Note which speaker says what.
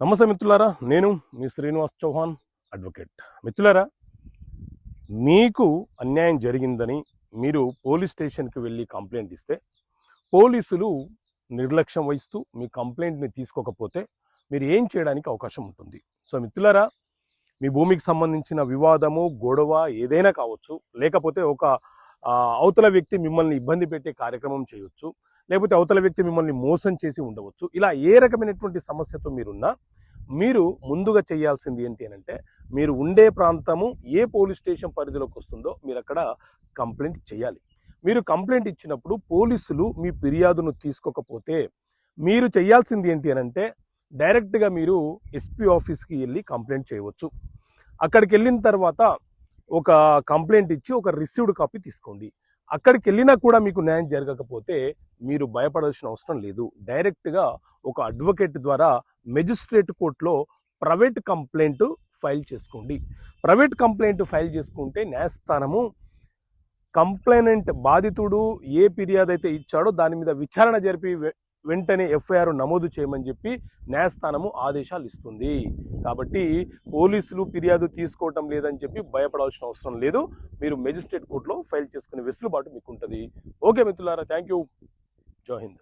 Speaker 1: నమస్తే మిత్రులారా, నేను మీ శ్రీనివాస్ చౌహాన్ అడ్వకేట్. మిత్రులారా, మీకు అన్యాయం జరిగిందని మీరు పోలీస్ స్టేషన్కి వెళ్ళి కంప్లైంట్ ఇస్తే పోలీసులు నిర్లక్ష్యం వహిస్తూ మీ కంప్లైంట్ని తీసుకోకపోతే మీరు ఏం చేయడానికి అవకాశం ఉంటుంది. సో మిత్రులారా, మీ భూమికి సంబంధించిన వివాదము, గొడవ ఏదైనా కావచ్చు, లేకపోతే ఒక అవతల వ్యక్తి మిమ్మల్ని ఇబ్బంది పెట్టే కార్యక్రమం చేయవచ్చు, లేకపోతే అవతల వ్యక్తి మిమ్మల్ని మోసం చేసి ఉండవచ్చు. ఇలా ఏ రకమైనటువంటి సమస్యతో మీరున్నా మీరు ముందుగా చేయాల్సింది ఏంటి అంటే, మీరు ఉండే ప్రాంతము ఏ పోలీస్ స్టేషన్ పరిధిలోకి వస్తుందో మీరు అక్కడ కంప్లైంట్ చేయాలి. మీరు కంప్లైంట్ ఇచ్చినప్పుడు పోలీసులు మీ ఫిర్యాదును తీసుకోకపోతే మీరు చేయాల్సింది ఏంటి అంటే, డైరెక్ట్గా మీరు ఎస్పీ ఆఫీస్కి వెళ్ళి కంప్లైంట్ చేయవచ్చు. అక్కడికి వెళ్ళిన తర్వాత ఒక కంప్లైంట్ ఇచ్చి ఒక రిసీవ్డ్ కాపీ తీసుకోండి. అక్కడికి వెళ్ళినా కూడా మీకు న్యాయం జరగకపోతే మీరు భయపడాల్సిన అవసరం లేదు. డైరెక్ట్గా ఒక అడ్వకేట్ ద్వారా మెజిస్ట్రేట్ కోర్టులో ప్రైవేట్ కంప్లైంట్ ఫైల్ చేసుకోండి. ప్రైవేట్ కంప్లైంట్ ఫైల్ చేసుకుంటే న్యాయస్థానము కంప్లైనెంట్ బాధితుడు ఏ ఫిర్యాదు అయితే ఇచ్చాడో దాని మీద విచారణ జరిపి వెంటనే ఎఫ్ఐఆర్ నమోదు చేయమని చెప్పి న్యాయస్థానము ఆదేశాలు ఇస్తుంది. కాబట్టి పోలీసులు ఫిర్యాదు తీసుకోవటం లేదని చెప్పి భయపడాల్సిన అవసరం లేదు. మీరు మెజిస్ట్రేట్ కోర్టులో ఫైల్ చేసుకునే వెసులుబాటు మీకు ఉంటుంది. ఓకే మిత్రులారా, థ్యాంక్ యూ. జై హింద్.